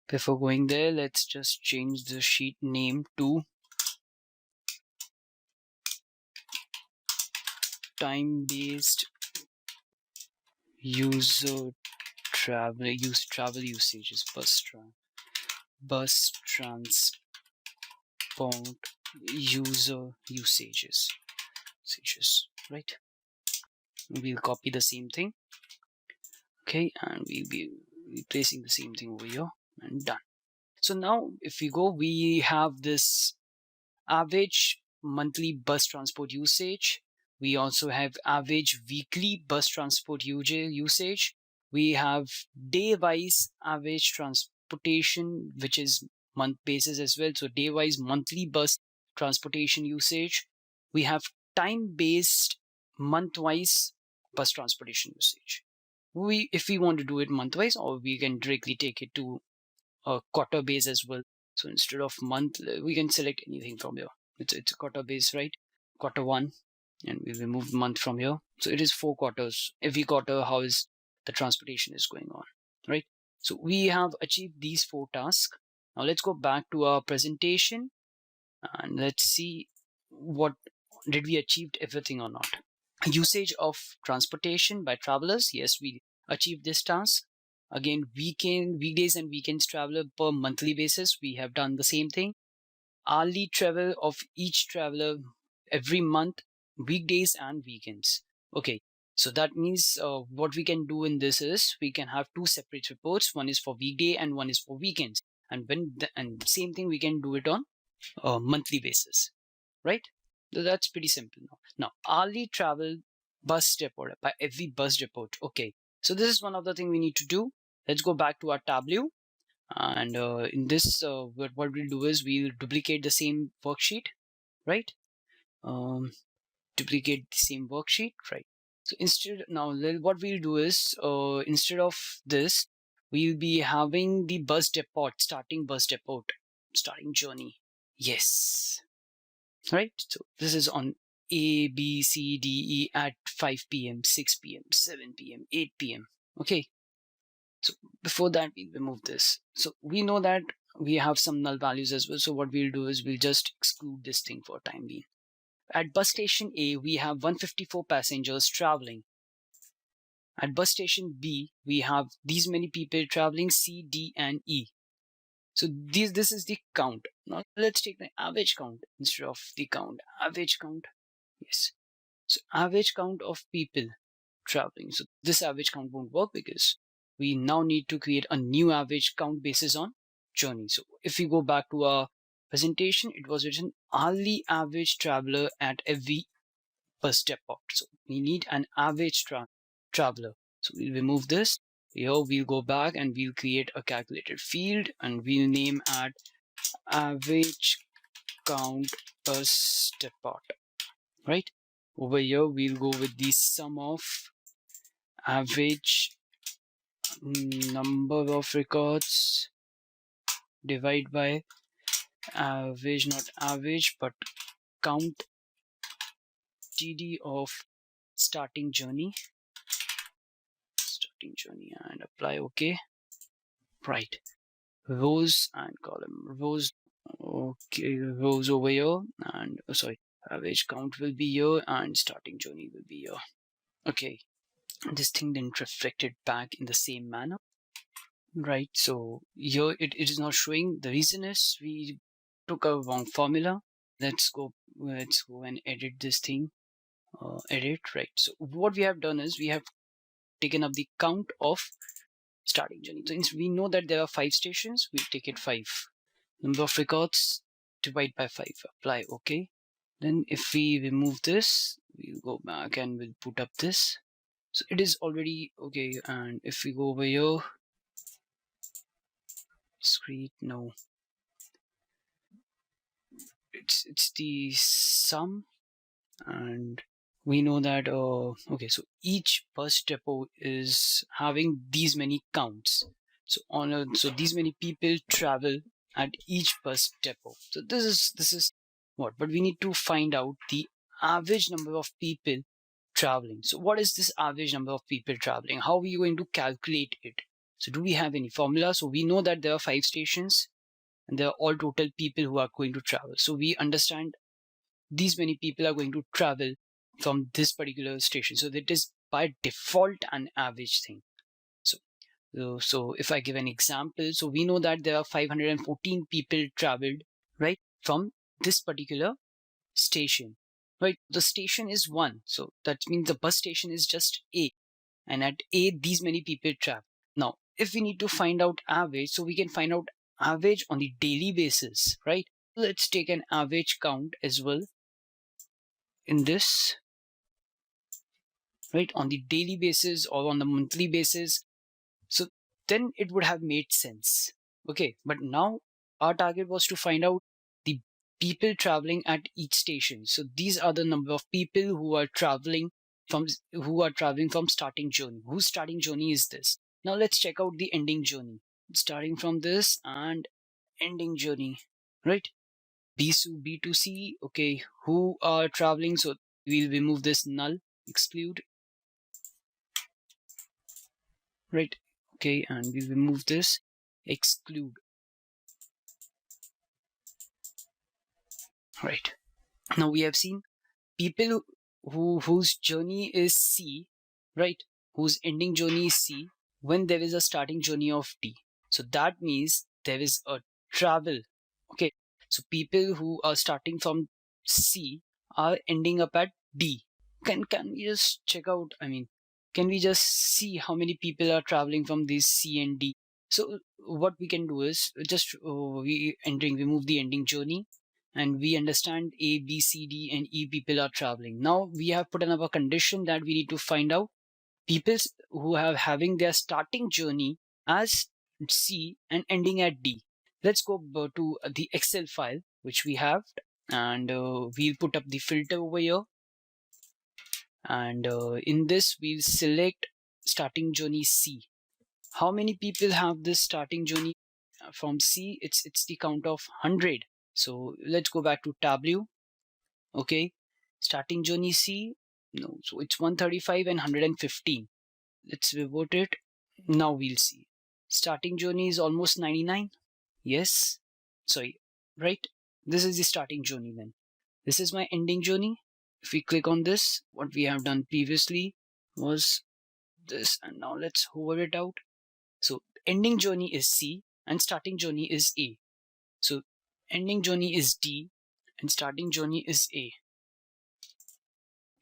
Before going there, let's just change the sheet name to time-based user travel usages, bus transport user usages, right? We'll copy the same thing, okay, and we'll be replacing the same thing over here, and done. So now if we go, we have this average monthly bus transport usage. We also have average weekly bus transport usage. We have day-wise average transportation, which is month basis as well. So day-wise monthly bus transportation usage. We have time-based month-wise bus transportation usage. If we want to do it month-wise, or we can directly take it to a quarter base as well. So instead of month, we can select anything from here. It's a quarter base, right? Quarter one, and we remove month from here. So it is 4 quarters. Every quarter, how is the transportation is going on, right? So we have achieved these 4 tasks. Now let's go back to our presentation and let's see what did we achieved everything or not. Usage of transportation by travelers. Yes, we achieved this task. Again, weekdays and weekends traveler per monthly basis, we have done the same thing. Hourly travel of each traveler every month, weekdays and weekends. Okay, so that means what we can do in this is we can have 2 separate reports. One is for weekday and one is for weekends. And and same thing we can do it on a monthly basis, right? So that's pretty simple now. Now, hourly travel bus depot by every bus depot. Okay, so this is one of the things we need to do. Let's go back to our Tableau. And in this, what we'll do is we'll duplicate the same worksheet, right? Duplicate the same worksheet, right? So what we'll do is, instead of this, we'll be having the bus depot, starting journey. Yes, right? So this is on A, B, C, D, E at 5 p.m., 6 p.m., 7 p.m., 8 p.m. Okay. So before that, we'll remove this. So we know that we have some null values as well. So what we'll do is we'll just exclude this thing for time being. At bus station A, we have 154 passengers traveling. At bus station B, we have these many people traveling, C, D, and E. So this is the count. Now let's take the average count instead of the count. Average count. Yes. So average count of people traveling. So this average count won't work because we now need to create a new average count basis on journey. So if we go back to our presentation, it was written hourly average traveler at every bus depot. So we need an average traveler. So we'll remove this. Here we'll go back and we'll create a calculated field and we'll name at average count bus depot, right? Over here we'll go with the sum of average number of records divide by average, not average, but count TD of starting journey, and apply OK. Right, rows and column. Rows, okay, rows over here, and sorry, average count will be here and starting journey will be here. Okay, this thing didn't reflect it back in the same manner, right? So here it is not showing. The reason is we took a wrong formula. Let's go and edit this thing. Edit, right? So what we have done is we have taken up the count of starting journey. So we know that there are 5 stations. We take it 5. Number of records divide by 5. Apply OK. Then if we remove this, we'll go back and we'll put up this. So it is already okay. And if we go over here, screen, no, it's the sum, and we know that okay, so each bus depot is having these many counts. So so these many people travel at each bus depot. So this is what, but we need to find out the average number of people traveling. So what is this average number of people traveling? How are we going to calculate it? So do we have any formula? So we know that there are 5 stations and there are all total people who are going to travel. So we understand these many people are going to travel from this particular station. So that is by default an average thing. So if I give an example, so we know that there are 514 people traveled, right, from this particular station, right? The station is 1. So that means the bus station is just A. And at A, these many people travel. Now, if we need to find out average, so we can find out average on the daily basis, right? Let's take an average count as well in this, right? On the daily basis or on the monthly basis. So then it would have made sense. Okay, but now our target was to find out the people traveling at each station. So these are the number of people who are traveling from starting journey. Whose starting journey is this? Now let's check out the ending journey. Starting from this and ending journey, right? B to C. Okay, who are traveling? So we'll remove this null, exclude, right? Okay, and we'll remove this, exclude, right? Now we have seen people whose journey is C, right? Whose ending journey is C when there is a starting journey of D. So that means there is a travel. Okay, so people who are starting from C are ending up at D. Can we just check out? I mean, can we just see how many people are traveling from this C and D? So what we can do is just remove the ending journey, and we understand A, B, C, D, and E people are traveling. Now we have put another condition that we need to find out people who are having their starting journey as C and ending at D. Let's go to the Excel file which we have, and we'll put up the filter over here, and in this we'll select starting journey C. How many people have this starting journey from C? It's the count of 100. So let's go back to Tableau. Okay, starting journey C, no, so it's 135 and 115. Let's revert it. Now we'll see. Starting journey is almost 99. Yes, sorry, right? This is the starting journey then. This is my ending journey. If we click on this, what we have done previously was this, and now let's hover it out. So ending journey is C and starting journey is A. So ending journey is D and starting journey is A.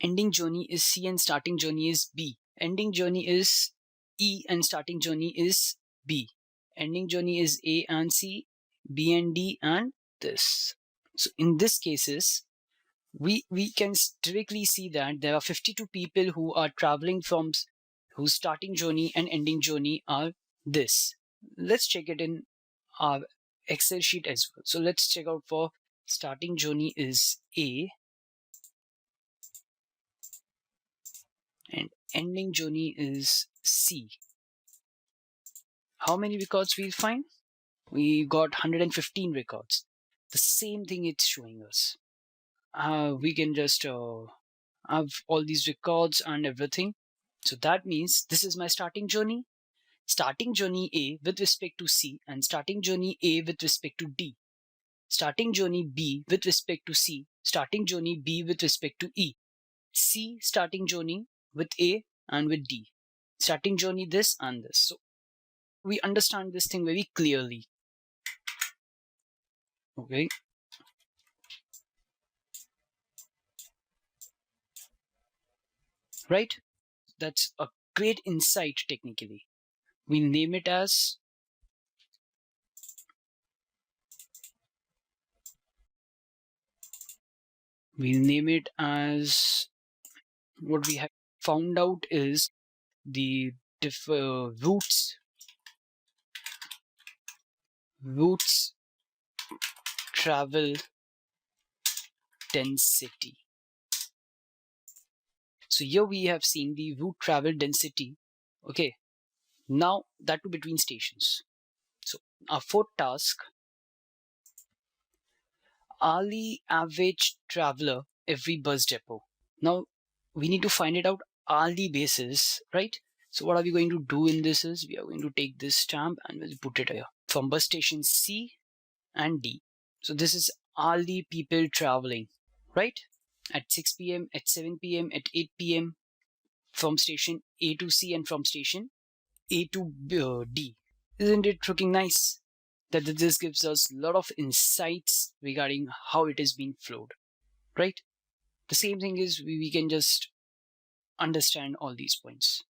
Ending journey is C and starting journey is B. Ending journey is E and starting journey is B. Ending journey is A and C, B and D, and this. So in this cases, we can directly see that there are 52 people who are traveling from whose starting journey and ending journey are this. Let's check it in our Excel sheet as well. So let's check out for starting journey is A and ending journey is C. How many records we'll find? We got 115 records. The same thing it's showing us. We can just have all these records and everything. So that means this is my starting journey A with respect to C, and starting journey A with respect to D, starting journey B with respect to C, starting journey B with respect to E, C starting journey with A and with D, starting journey this and this. So we understand this thing very clearly. Okay. Right? That's a great insight technically. We'll name it as what we have found out is the routes travel density. So here we have seen the route travel density. Okay, now that too between stations. So our fourth task, hourly average traveler every bus depot. Now we need to find it out hourly basis, right? So what are we going to do in this is we are going to take this stamp and we'll put it here from bus station C and D. So this is all the people traveling, right? At 6 p.m., at 7 p.m., at 8 p.m. from station A to C and from station A to D. Isn't it looking nice? That this gives us a lot of insights regarding how it is being flowed, right? The same thing is we can just understand all these points.